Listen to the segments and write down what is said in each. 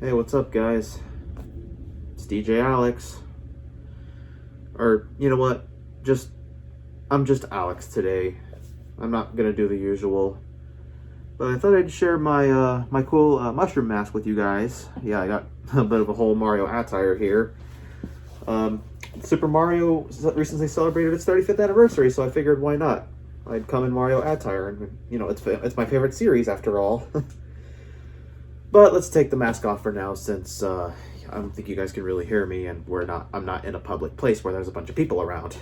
Hey, what's up, guys? It's DJ Alex. Or, you know what? I'm just Alex today. I'm not gonna do the usual. But I thought I'd share my cool mushroom mask with you guys. Yeah, I got a bit of a whole Mario attire here. Super Mario recently celebrated its 35th anniversary, so I figured why not? I'd come in Mario attire, and you know, it's my favorite series after all. But let's take the mask off for now, since I don't think you guys can really hear me, and I'm not in a public place where there's a bunch of people around.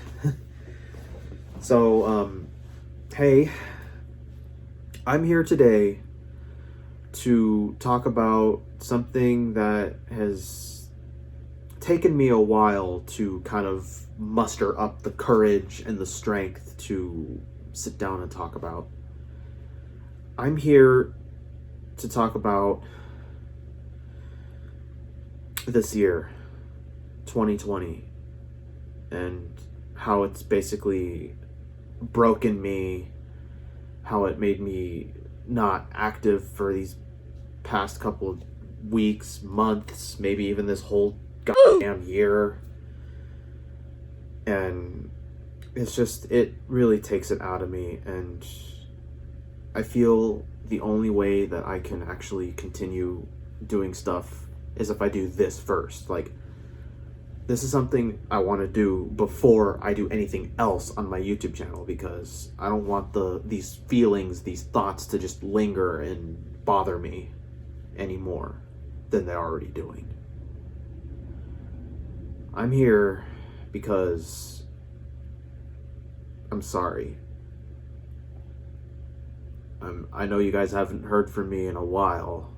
So, hey, I'm here today to talk about something that has taken me a while to kind of muster up the courage and the strength to sit down and talk about. I'm here to talk about this year, 2020, and how it's basically broken me, how it made me not active for these past couple of weeks, months, maybe even this whole goddamn year. And it really takes it out of me, and I feel the only way that I can actually continue doing stuff is if I do this first. Like, this is something I want to do before I do anything else on my YouTube channel, because I don't want these feelings, these thoughts to just linger and bother me any more than they're already doing. I'm here because I'm sorry. I know you guys haven't heard from me in a while.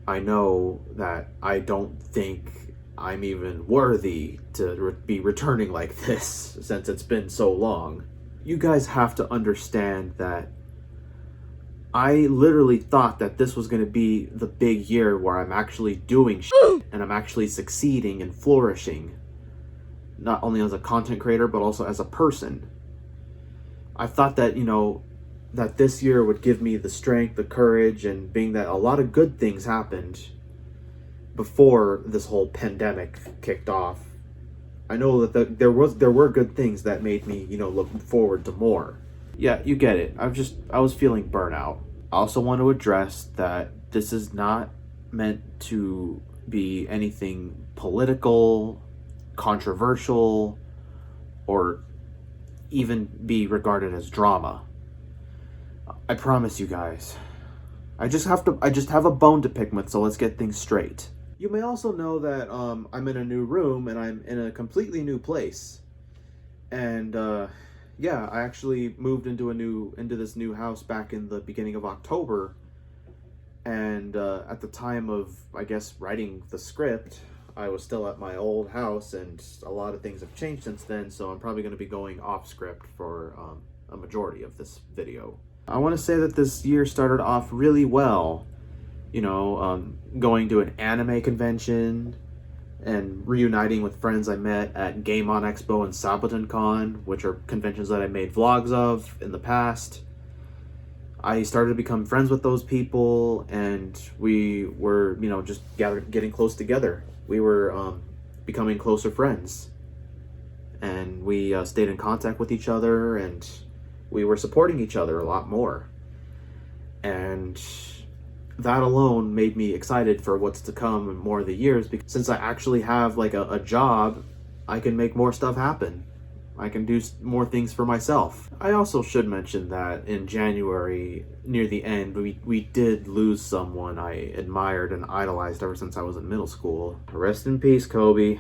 I know that I don't think I'm even worthy to be returning like this since it's been so long. You guys have to understand that I literally thought that this was going to be the big year where I'm actually doing shit and I'm actually succeeding and flourishing, not only as a content creator but also as a person. I thought that, that this year would give me the strength, the courage, and being that a lot of good things happened before this whole pandemic kicked off. I know that there were good things that made me, look forward to more. Yeah, you get it. I was feeling burnout. I also want to address that this is not meant to be anything political, controversial, or even be regarded as drama. I promise you guys. I just have a bone to pick with, so let's get things straight. You may also know that I'm in a new room and I'm in a completely new place. And yeah, I actually moved into this new house back in the beginning of October. And at the time of, I guess, writing the script, I was still at my old house, and a lot of things have changed since then, so I'm probably going to be going off script for a majority of this video. I want to say that this year started off really well, going to an anime convention and reuniting with friends I met at Game On Expo and Sabaton Con, which are conventions that I made vlogs of in the past. I started to become friends with those people, and we were, just getting close together. We were becoming closer friends, and we stayed in contact with each other, and we were supporting each other a lot more. And that alone made me excited for what's to come in more of the years, because since I actually have like a job, I can make more stuff happen. I can do more things for myself. I also should mention that in January, near the end, we did lose someone I admired and idolized ever since I was in middle school. Rest in peace, Kobe.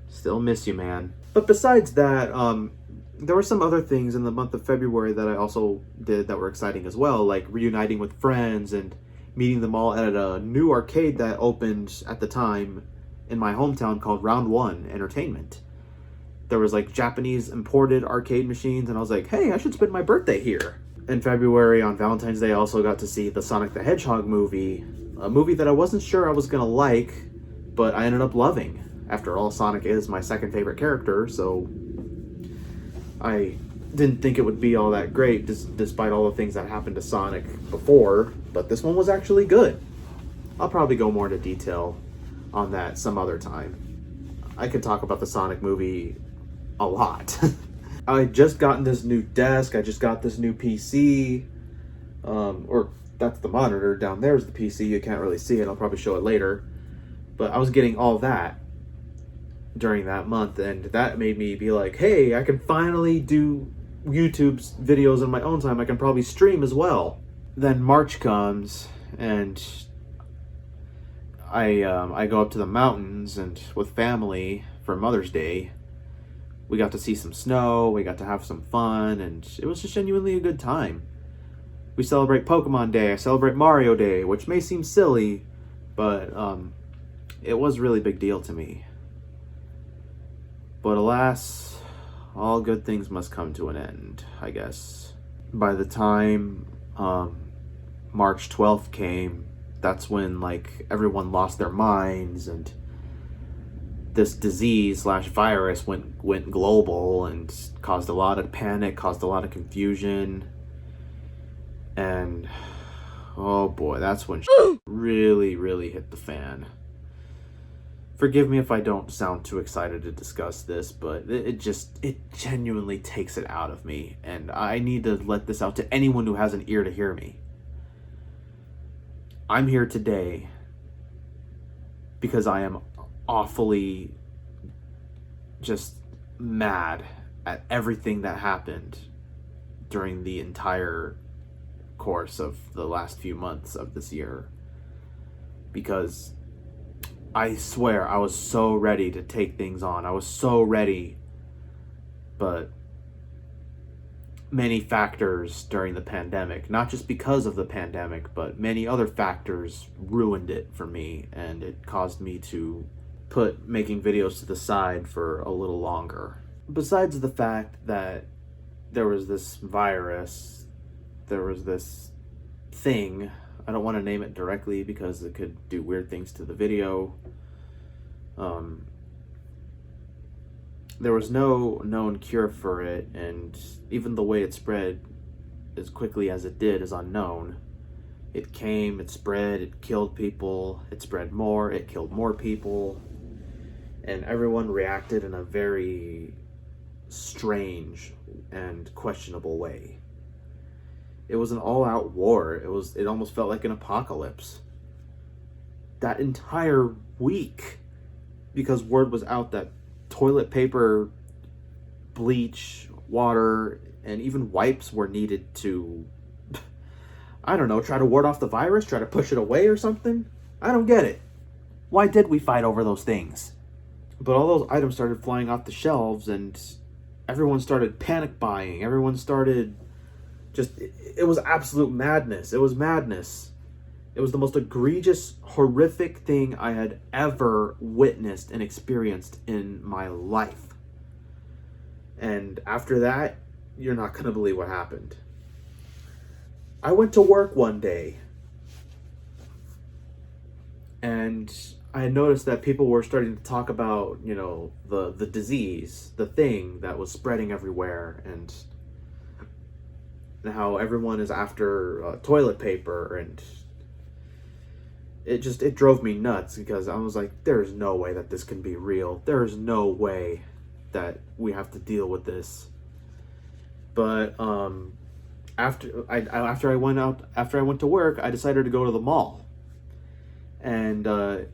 Still miss you, man. But besides that, there were some other things in the month of February that I also did that were exciting as well, like reuniting with friends and meeting them all at a new arcade that opened at the time in my hometown called Round One Entertainment. There was like Japanese imported arcade machines, and I was like, hey, I should spend my birthday here. In February, on Valentine's Day, I also got to see the Sonic the Hedgehog movie, a movie that I wasn't sure I was gonna like, but I ended up loving. After all, Sonic is my second favorite character, so I didn't think it would be all that great, despite all the things that happened to Sonic before, but this one was actually good. I'll probably go more into detail on that some other time. I could talk about the Sonic movie a lot. I just gotten this new desk. I just got this new PC. Or that's the monitor. Down there is the PC. You can't really see it. I'll probably show it later. But I was getting all that during that month, and that made me be like, hey, I can finally do YouTube's videos in my own time. I can probably stream as well. Then March comes, and I go up to the mountains and with family for Mother's Day. We got to see some snow, we got to have some fun, and it was just genuinely a good time. We celebrate Pokemon Day, I celebrate Mario Day, which may seem silly, but it was a really big deal to me. But alas, all good things must come to an end, I guess. By the time March 12th came, that's when like everyone lost their minds, and this disease/virus went global and caused a lot of panic, caused a lot of confusion. And oh boy, that's when really hit the fan. Forgive me if I don't sound too excited to discuss this, but it genuinely takes it out of me, and I need to let this out to anyone who has an ear to hear me. I'm here today because I am awfully just mad at everything that happened during the entire course of the last few months of this year. Because I swear I was so ready to take things on. I was so ready. But many factors during the pandemic, not just because of the pandemic, but many other factors ruined it for me, and it caused me to put making videos to the side for a little longer. Besides the fact that there was this virus, there was this thing, I don't want to name it directly because it could do weird things to the video. There was no known cure for it, and even the way it spread as quickly as it did is unknown. It came, it spread, it killed people, it spread more, it killed more people, and everyone reacted in a very strange and questionable way. It was an all-out war. It almost felt like an apocalypse. That entire week, because word was out that toilet paper, bleach, water, and even wipes were needed to, I don't know, try to ward off the virus, try to push it away or something. I don't get it. Why did we fight over those things? But all those items started flying off the shelves, and everyone started panic buying. Everyone started it was absolute madness. It was madness. It was the most egregious, horrific thing I had ever witnessed and experienced in my life. And after that, you're not going to believe what happened. I went to work one day, and I noticed that people were starting to talk about, the disease, the thing that was spreading everywhere, and how everyone is after toilet paper, and it drove me nuts, because I was like, there's no way that this can be real. There's no way that we have to deal with this. But after I went to work, I decided to go to the mall. And the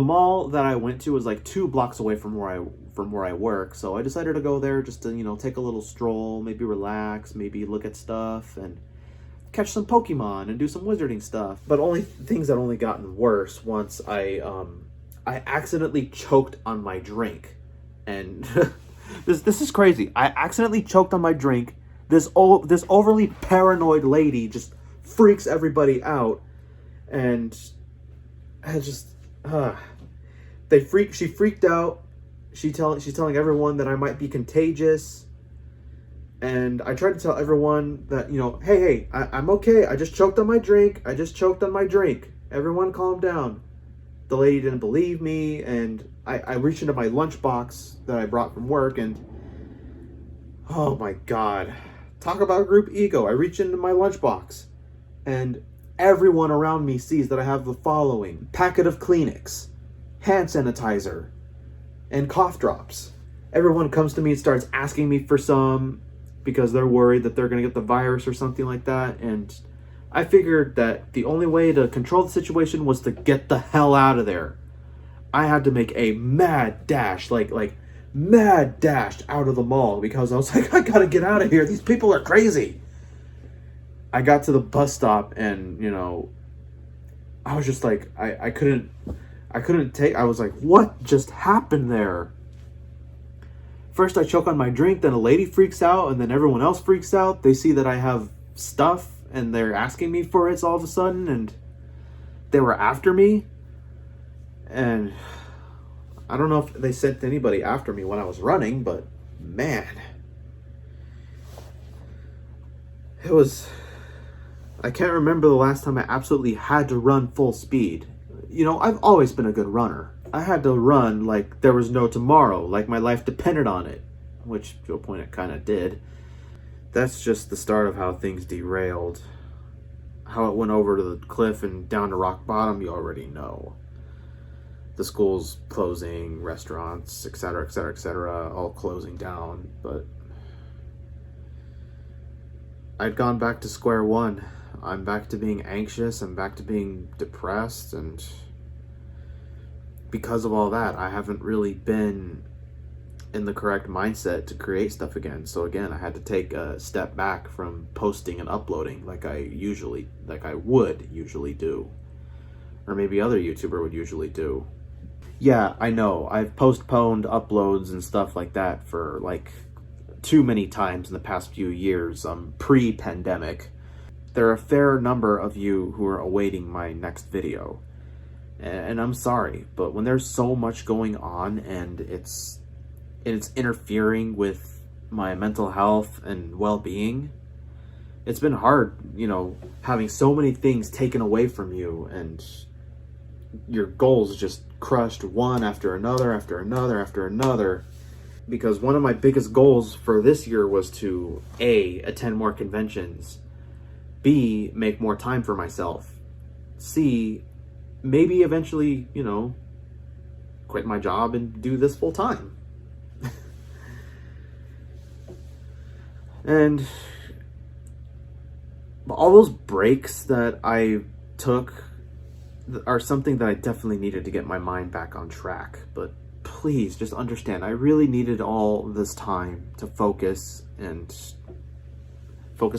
mall that I went to was like 2 blocks away from where I work, so I decided to go there just to, take a little stroll, maybe relax, maybe look at stuff, and catch some Pokemon and do some wizarding stuff. But things had only gotten worse once I accidentally choked on my drink. And this is crazy. I accidentally choked on my drink. This overly paranoid lady just freaks everybody out, and she freaked out. She's telling everyone that I might be contagious, and I tried to tell everyone that, hey, I'm okay. I just choked on my drink. Everyone calm down. The lady didn't believe me, and I reached into my lunchbox that I brought from work, and oh my God, talk about group ego. I reached into my lunchbox, and everyone around me sees that I have the following: packet of Kleenex, hand sanitizer, and cough drops. Everyone comes to me and starts asking me for some because they're worried that they're going to get the virus or something like that. And I figured that the only way to control the situation was to get the hell out of there. I had to make a mad dash, like mad dash out of the mall because I was like, I gotta get out of here. These people are crazy. I got to the bus stop and, you know, I was just like, I couldn't take, I was like, what just happened there? First I choke on my drink, then a lady freaks out, and then everyone else freaks out. They see that I have stuff and they're asking me for it all of a sudden, and they were after me. And I don't know if they sent anybody after me when I was running, but man, it was, I can't remember the last time I absolutely had to run full speed. You know, I've always been a good runner. I had to run like there was no tomorrow, like my life depended on it, which to a point it kind of did. That's just the start of how things derailed. How it went over to the cliff and down to rock bottom, you already know. The schools closing, restaurants, etc., etc., etc., all closing down. But I'd gone back to square one. I'm back to being anxious. I'm back to being depressed. And because of all that, I haven't really been in the correct mindset to create stuff again. So again, I had to take a step back from posting and uploading like I would usually do. Or maybe other YouTuber would usually do. Yeah, I know. I've postponed uploads and stuff like that for like too many times in the past few years, pre-pandemic. There are a fair number of you who are awaiting my next video. And I'm sorry, but when there's so much going on and it's interfering with my mental health and well-being, it's been hard, you know, having so many things taken away from you and your goals just crushed one after another, after another, after another. Because one of my biggest goals for this year was to A, attend more conventions, B, make more time for myself, C, maybe eventually, you know, quit my job and do this full time. And all those breaks that I took are something that I definitely needed to get my mind back on track. But please just understand, I really needed all this time to focus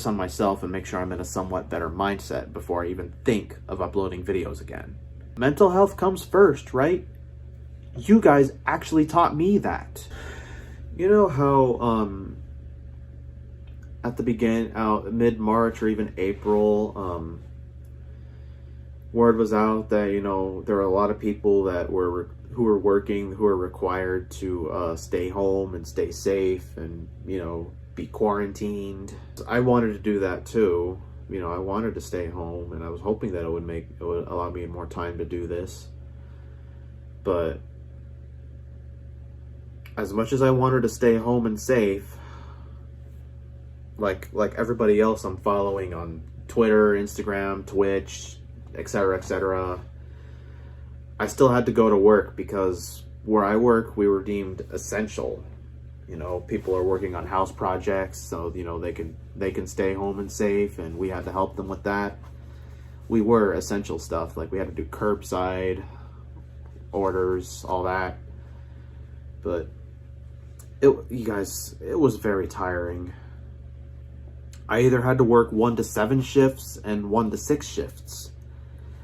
on myself and make sure I'm in a somewhat better mindset before I even think of uploading videos again. Mental health comes first, right? You guys actually taught me that. You know how at the beginning, mid-March or even April, word was out that, you know, there were a lot of people who were working, who were required to stay home and stay safe and, you know, be quarantined. I wanted to do that too. You know, I wanted to stay home, and I was hoping that it would allow me more time to do this. But as much as I wanted to stay home and safe, like everybody else I'm following on Twitter, Instagram, Twitch, etc., etc., I still had to go to work because where I work, we were deemed essential. You know, people are working on house projects, so, you know, they can stay home and safe, and we had to help them with that. We were essential stuff, like we had to do curbside orders, all that. But you guys, it was very tiring. I either had to work 1 to 7 shifts and 1 to 6 shifts.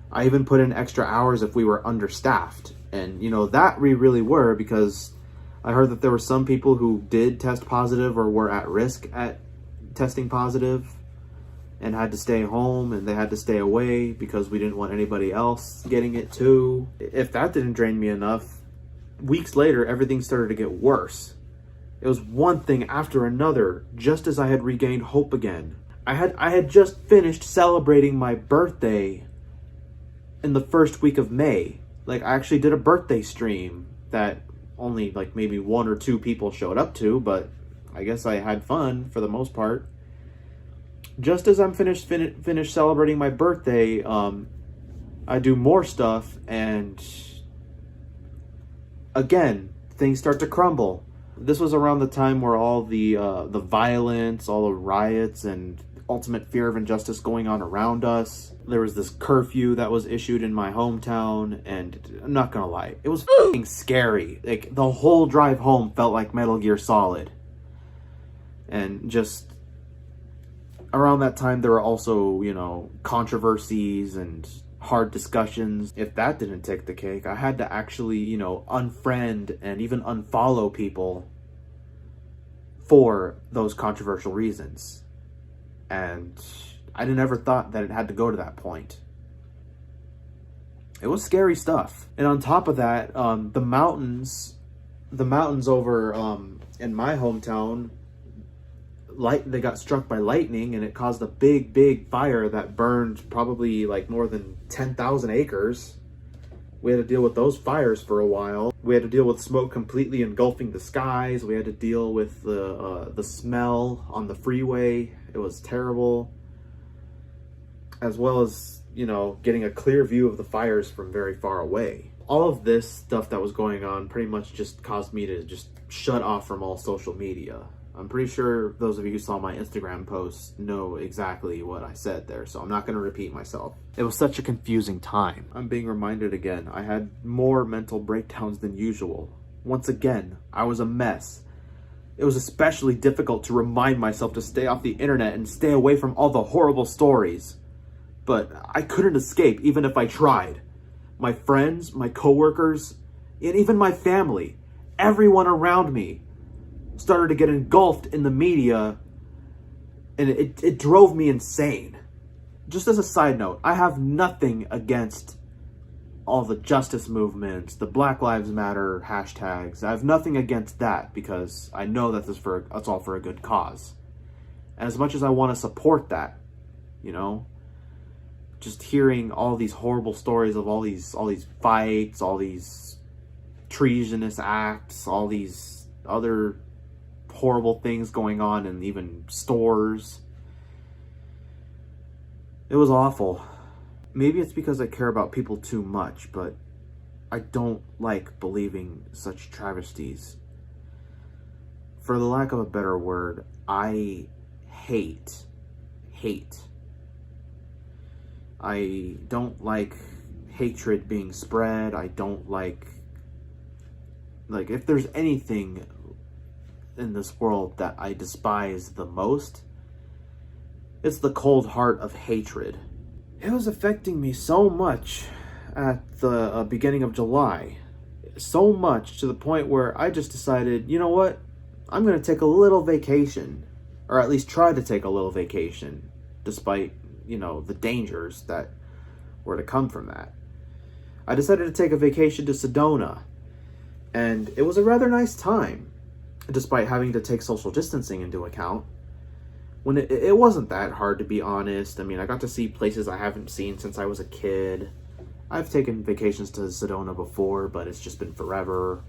I even put in extra hours if we were understaffed. And, you know, that we really were, because I heard that there were some people who did test positive or were at risk at testing positive and had to stay home, and they had to stay away because we didn't want anybody else getting it too. If that didn't drain me enough, weeks later, everything started to get worse. It was one thing after another, just as I had regained hope again. I had just finished celebrating my birthday in the first week of May. Like, I actually did a birthday stream that only like maybe 1 or 2 people showed up to, but I guess I had fun for the most part. just as I'm finished celebrating my birthday, I do more stuff, and again, things start to crumble. This was around the time where all the violence, all the riots, and ultimate fear of injustice going on around us. There was this curfew that was issued in my hometown, and I'm not gonna lie, it was f***ing scary. Like, the whole drive home felt like Metal Gear Solid. And just around that time, there were also, you know, controversies and hard discussions. If that didn't take the cake, I had to actually, you know, unfriend and even unfollow people for those controversial reasons. And I never thought that it had to go to that point. It was scary stuff. And on top of that, the mountains over in my hometown, they got struck by lightning, and it caused a big fire that burned probably like more than 10,000 acres. We had to deal with those fires for a while. We had to deal with smoke completely engulfing the skies. We had to deal with the smell on the freeway. It was terrible. As well as, you know, getting a clear view of the fires from very far away. All of this stuff that was going on pretty much just caused me to just shut off from all social media. I'm pretty sure those of you who saw my Instagram posts know exactly what I said there, so I'm not going to repeat myself. It was such a confusing time. I'm being reminded again, I had more mental breakdowns than usual. Once again, I was a mess. It was especially difficult to remind myself to stay off the internet and stay away from all the horrible stories. But I couldn't escape even if I tried. My friends, my coworkers, and even my family, everyone around me started to get engulfed in the media, and it drove me insane. Just as a side note, I have nothing against all the justice movements, the Black Lives Matter hashtags. I have nothing against that, because I know that it's all for a good cause. And as much as I want to support that, you know, just hearing all these horrible stories of all these fights, all these treasonous acts, all these other horrible things going on in even stores. It was awful. Maybe it's because I care about people too much, but I don't like believing such travesties. For the lack of a better word, I hate. I don't like hatred being spread. I don't like if there's anything in this world that I despise the most, it's the cold heart of hatred. It was affecting me so much at the beginning of July. So much to the point where I just decided, you know what? I'm going to take a little vacation. Or at least try to take a little vacation. Despite, you know, the dangers that were to come from that. I decided to take a vacation to Sedona. And it was a rather nice time. Despite having to take social distancing into account. When it wasn't that hard, to be honest. I mean, I got to see places I haven't seen since I was a kid. I've taken vacations to Sedona before, but it's just been forever.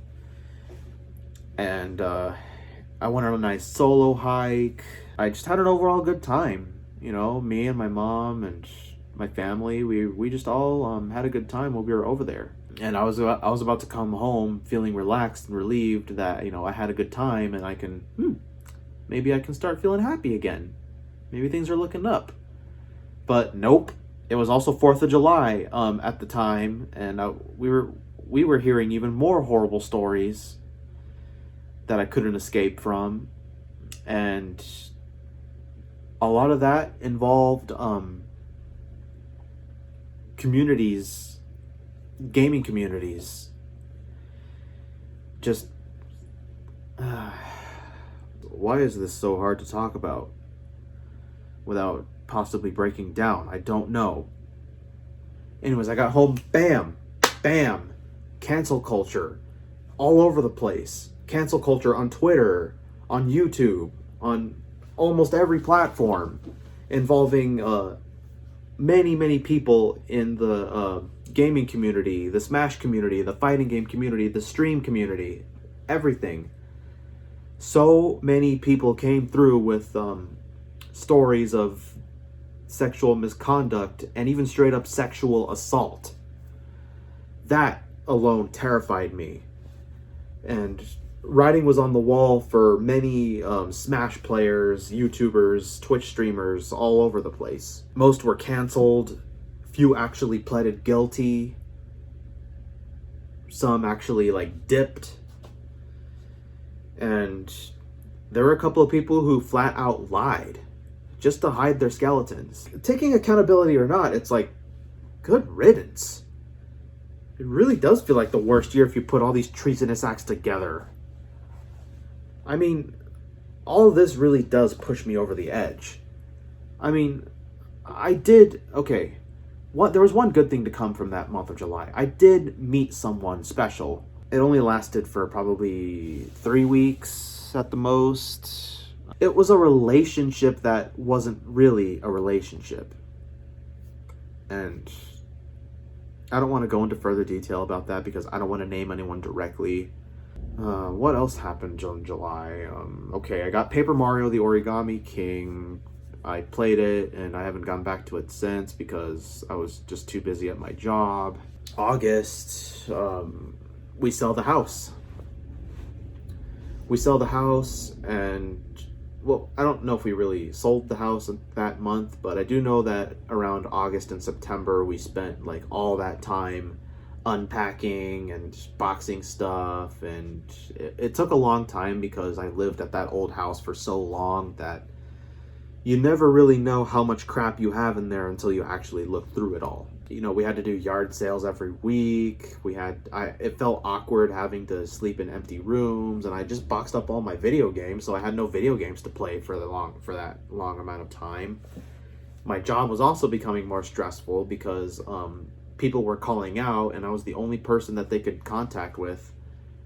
And I went on a nice solo hike. I just had an overall good time. You know, me and my mom and my family, we just all had a good time while we were over there. And I was about to come home feeling relaxed and relieved that, you know, I had a good time, and I can, maybe I can start feeling happy again. Maybe things are looking up. But nope. It was also 4th of July at the time, and we were hearing even more horrible stories that I couldn't escape from. And a lot of that involved gaming communities. Just why is this so hard to talk about without possibly breaking down? I don't know. Anyways, I got home, bam, cancel culture all over the place. Cancel culture on Twitter, on YouTube, on almost every platform, involving many people in the gaming community, the Smash community, the fighting game community, the stream community, everything. So many people came through with stories of sexual misconduct and even straight up sexual assault. That alone terrified me. And writing was on the wall for many Smash players, YouTubers, Twitch streamers all over the place. Most were canceled, few actually pleaded guilty, some actually like dipped, and there were a couple of people who flat out lied just to hide their skeletons. Taking accountability or not, it's like, good riddance. It really does feel like the worst year if you put all these treasonous acts together. I mean, all of this really does push me over the edge. I mean, there was one good thing to come from that month of July. I did meet someone special. It only lasted for probably 3 weeks at the most. It was a relationship that wasn't really a relationship. And I don't want to go into further detail about that because I don't want to name anyone directly. What else happened in July? I got Paper Mario the Origami King. I played it and I haven't gone back to it since because I was just too busy at my job. August, we sell the house. And, well, I don't know if we really sold the house that month, but I do know that around August and September we spent like all that time unpacking and boxing stuff, and it took a long time because I lived at that old house for so long that you never really know how much crap you have in there until you actually look through it all. You know, we had to do yard sales every week. It felt awkward having to sleep in empty rooms, and I just boxed up all my video games, so I had no video games to play for that long amount of time. My job was also becoming more stressful because people were calling out, and I was the only person that they could contact with.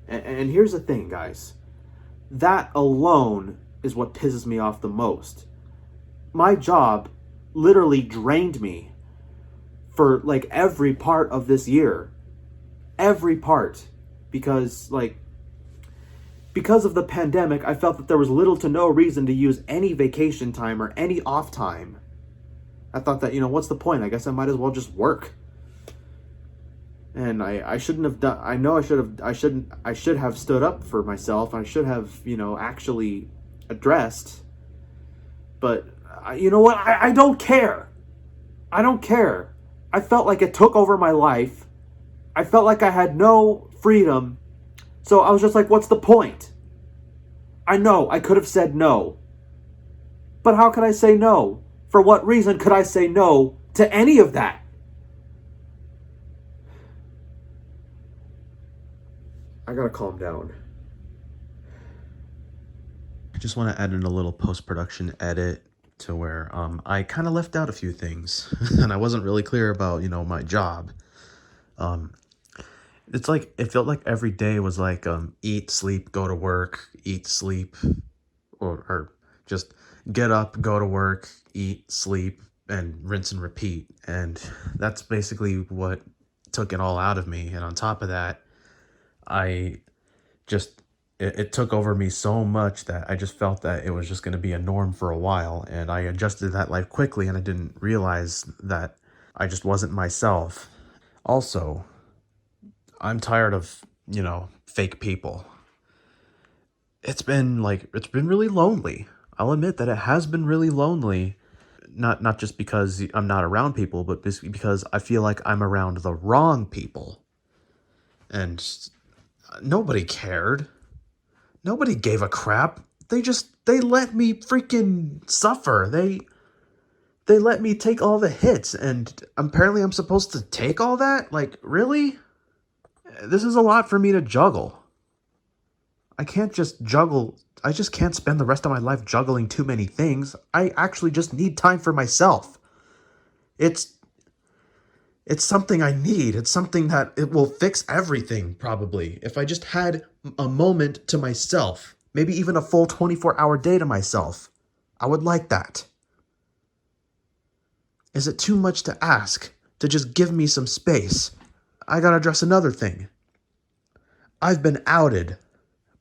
And here's the thing, guys. That alone is what pisses me off the most. My job literally drained me for like every part of this year. Every part. Because of the pandemic, I felt that there was little to no reason to use any vacation time or any off time. I thought that, what's the point? I guess I might as well just work. And I shouldn't have done. I know I should have stood up for myself. I should have, actually addressed. But you know what? I don't care. I don't care. I felt like it took over my life. I felt like I had no freedom. So I was just like, what's the point? I know I could have said no. But how could I say no? For what reason could I say no to any of that? I gotta calm down. I just want to add in a little post-production edit to where I kind of left out a few things and I wasn't really clear about, my job. It's like, it felt like every day was like eat, sleep, go to work, eat, sleep, or just get up, go to work, eat, sleep, and rinse and repeat. And that's basically what took it all out of me. And on top of that, it took over me so much that I just felt that it was just going to be a norm for a while. And I adjusted that life quickly, and I didn't realize that I just wasn't myself. Also, I'm tired of, fake people. It's been really lonely. I'll admit that it has been really lonely. Not just because I'm not around people, but because I feel like I'm around the wrong people. And nobody cared. Nobody gave a crap. They let me freaking suffer. They let me take all the hits, and apparently I'm supposed to take all that? Like, really? This is a lot for me to juggle. I can't just juggle. I just can't spend the rest of my life juggling too many things. I actually just need time for myself. It's something I need. It's something that it will fix everything, probably. If I just had a moment to myself, maybe even a full 24-hour day to myself, I would like that. Is it too much to ask to just give me some space? I gotta address another thing. I've been outed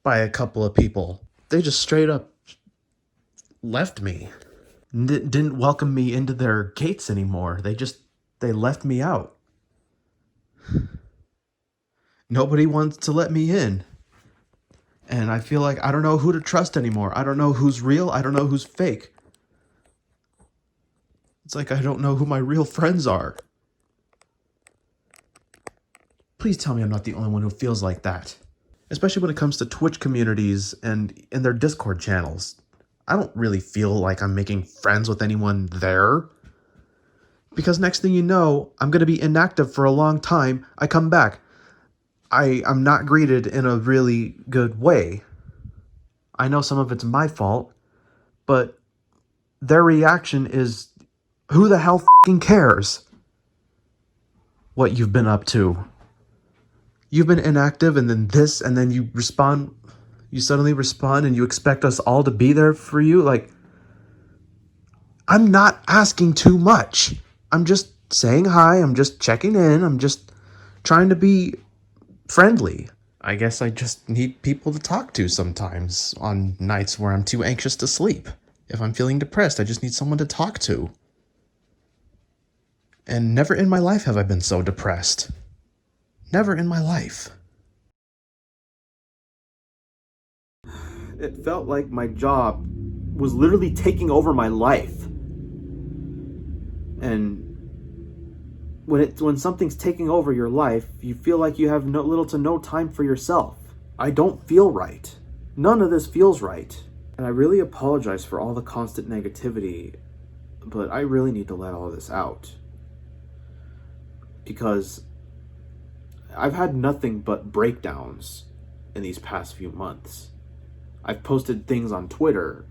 by a couple of people. They just straight up left me. didn't welcome me into their gates anymore. They left me out. Nobody wants to let me in. And I feel like I don't know who to trust anymore. I don't know who's real. I don't know who's fake. It's like I don't know who my real friends are. Please tell me I'm not the only one who feels like that. Especially when it comes to Twitch communities and in their Discord channels. I don't really feel like I'm making friends with anyone there. Because next thing you know, I'm going to be inactive for a long time. I come back. I'm not greeted in a really good way. I know some of it's my fault, but their reaction is, who the hell f***ing cares what you've been up to? You've been inactive and then this, and then you suddenly respond and you expect us all to be there for you? Like, I'm not asking too much. I'm just saying hi, I'm just checking in, I'm just trying to be friendly. I guess I just need people to talk to sometimes on nights where I'm too anxious to sleep. If I'm feeling depressed, I just need someone to talk to. And never in my life have I been so depressed. Never in my life. It felt like my job was literally taking over my life. And when something's taking over your life, you feel like you have little to no time for yourself. I don't feel right. None of this feels right. And I really apologize for all the constant negativity, but I really need to let all this out. Because I've had nothing but breakdowns in these past few months. I've posted things on Twitter.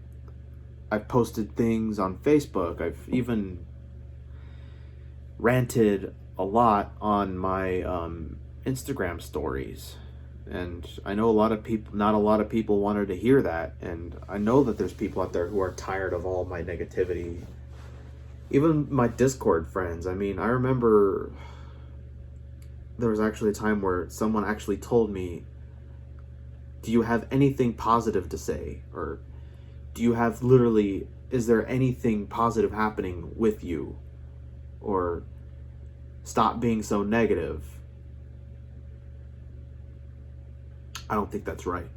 I've posted things on Facebook. I've even ranted a lot on my Instagram stories. And I know not a lot of people wanted to hear that. And I know that there's people out there who are tired of all my negativity. Even my Discord friends. I mean, I remember there was actually a time where someone actually told me, do you have anything positive to say? Or is there anything positive happening with you? Or stop being so negative. I don't think that's right.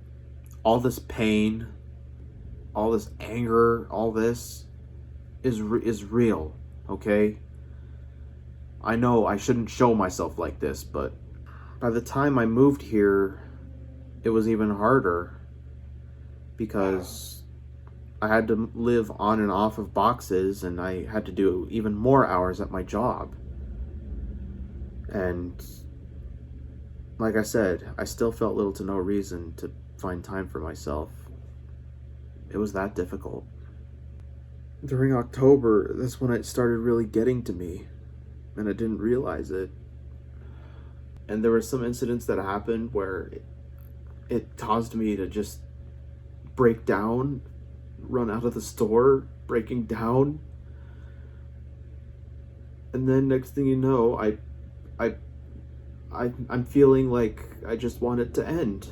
All this pain, all this anger, all this is real, okay? I know I shouldn't show myself like this, but by the time I moved here, it was even harder because I had to live on and off of boxes and I had to do even more hours at my job. And like I said, I still felt little to no reason to find time for myself. It was that difficult. During October, that's when it started really getting to me, and I didn't realize it. And there were some incidents that happened where it caused me to just break down, run out of the store, breaking down. And then next thing you know, I'm feeling like I just want it to end.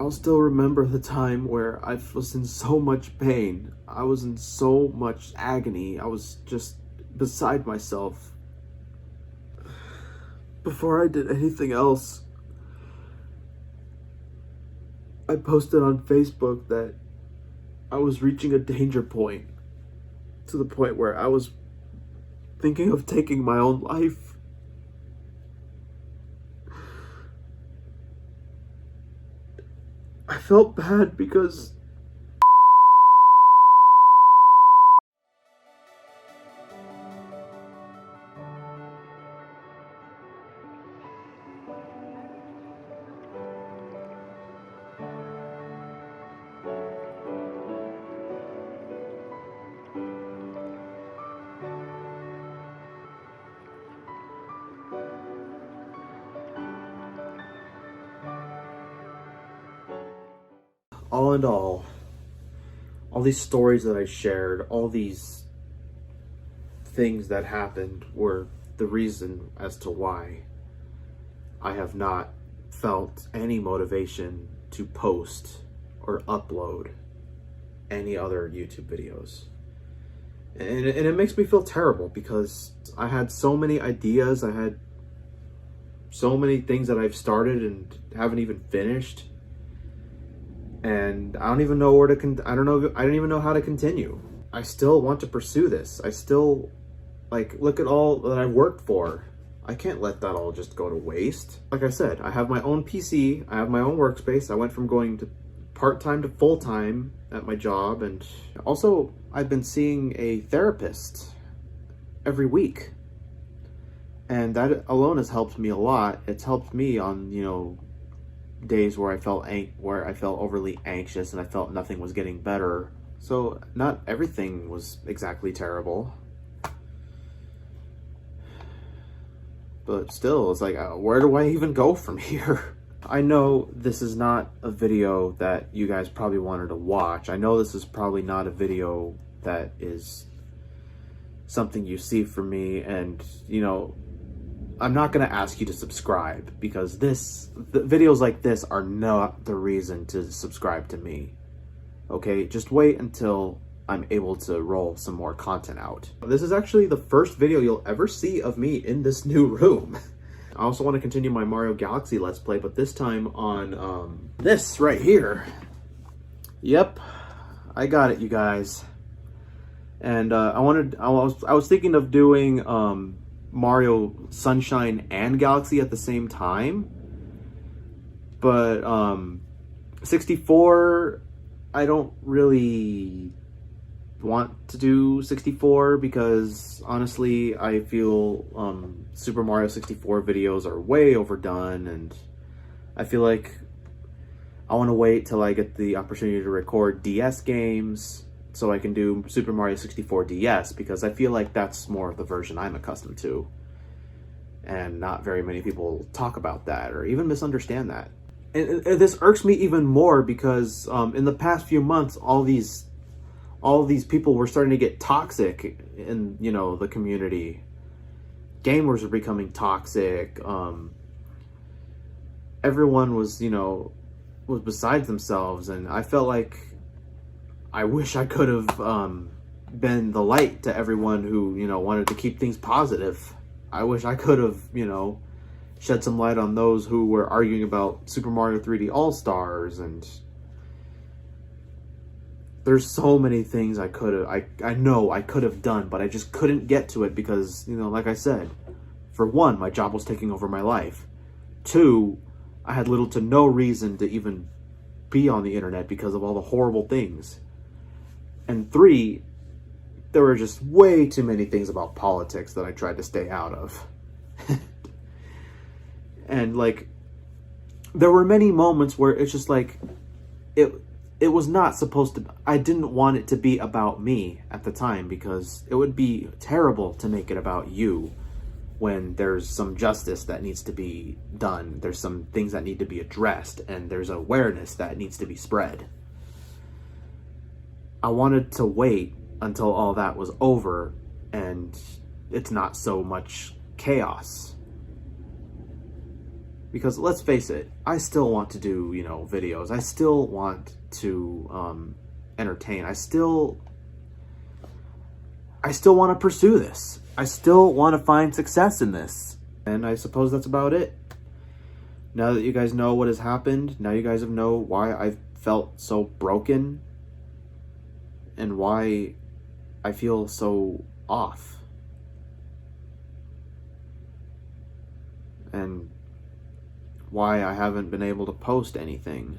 I'll still remember the time where I was in so much pain. I was in so much agony. I was just beside myself. Before I did anything else, I posted on Facebook that I was reaching a danger point, to the point where I was thinking of taking my own life. I felt bad because all in all these stories that I shared, all these things that happened were the reason as to why I have not felt any motivation to post or upload any other YouTube videos. And it makes me feel terrible because I had so many ideas. I had so many things that I've started and haven't even finished. And I don't even know where to, I don't even know how to continue. I still want to pursue this. I still, like, look at all that I've worked for. I can't let that all just go to waste. Like I said, I have my own PC, I have my own workspace. I went from going to part-time to full-time at my job, and also I've been seeing a therapist every week. And that alone has helped me a lot. It's helped me on, you know, days where I felt overly anxious and I felt nothing was getting better. So not everything was exactly terrible. But still, it's like, where do I even go from here? I know this is not a video that you guys probably wanted to watch. I know this is probably not a video that is something you see from me, and, you know, I'm not going to ask you to subscribe, because the videos like this are not the reason to subscribe to me. Okay, just wait until I'm able to roll some more content out. This is actually the first video you'll ever see of me in this new room. I also want to continue my Mario Galaxy Let's Play, but this time on this right here. Yep, I got it, you guys. And I was thinking of doing Mario Sunshine and Galaxy at the same time, but 64, I don't really want to do 64 because honestly I feel Super Mario 64 videos are way overdone, and I feel like I want to wait till I get the opportunity to record DS games so I can do Super Mario 64 DS, because I feel like that's more of the version I'm accustomed to, and not very many people talk about that or even misunderstand that. And this irks me even more because in the past few months, all these people were starting to get toxic in, you know, the community. Gamers were becoming toxic. Everyone was, you know, was besides themselves, and I felt like I wish I could have been the light to everyone who, you know, wanted to keep things positive. I wish I could have, you know, shed some light on those who were arguing about Super Mario 3D All-Stars, and there's so many things I know I could have done, but I just couldn't get to it because, you know, like I said, for one, my job was taking over my life. Two, I had little to no reason to even be on the internet because of all the horrible things. And three, there were just way too many things about politics that I tried to stay out of. And, like, there were many moments where it's just like, it was not supposed to, I didn't want it to be about me at the time, because it would be terrible to make it about you when there's some justice that needs to be done, there's some things that need to be addressed, and there's awareness that needs to be spread. I wanted to wait until all that was over and it's not so much chaos. Because let's face it, I still want to do, you know, videos. I still want to entertain. I still want to pursue this. I still want to find success in this. And I suppose that's about it. Now that you guys know what has happened, now you guys know why I've felt so broken and why I feel so off. And why I haven't been able to post anything.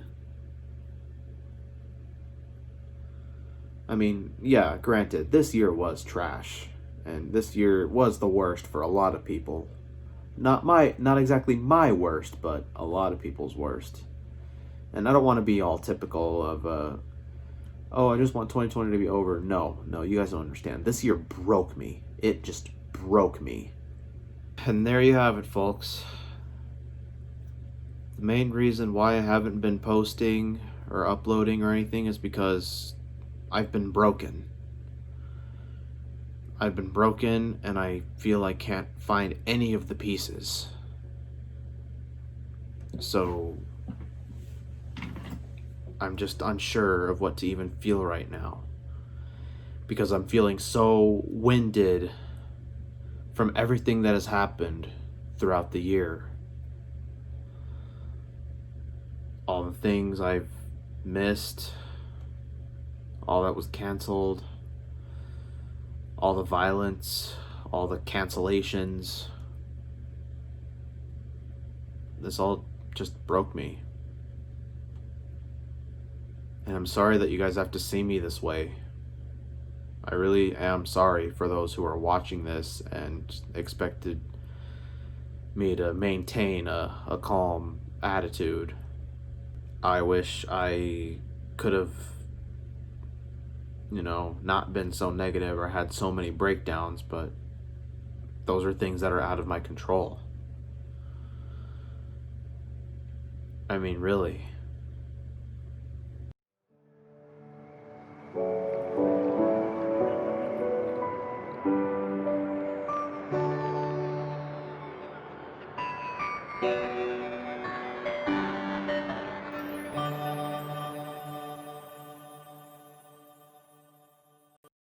I mean, yeah, granted, this year was trash, and this year was the worst for a lot of people. Not exactly my worst, but a lot of people's worst. And I don't want to be all typical of, oh, I just want 2020 to be over. No, you guys don't understand. This year broke me. It just broke me. And there you have it, folks. The main reason why I haven't been posting or uploading or anything is because I've been broken. I've been broken and I feel I can't find any of the pieces. So I'm just unsure of what to even feel right now. Because I'm feeling so winded from everything that has happened throughout the year. All the things I've missed, all that was canceled, all the violence, all the cancellations. This all just broke me. And I'm sorry that you guys have to see me this way. I really am sorry for those who are watching this and expected me to maintain a calm attitude. I wish I could have, not been so negative or had so many breakdowns, but those are things that are out of my control. I mean, really.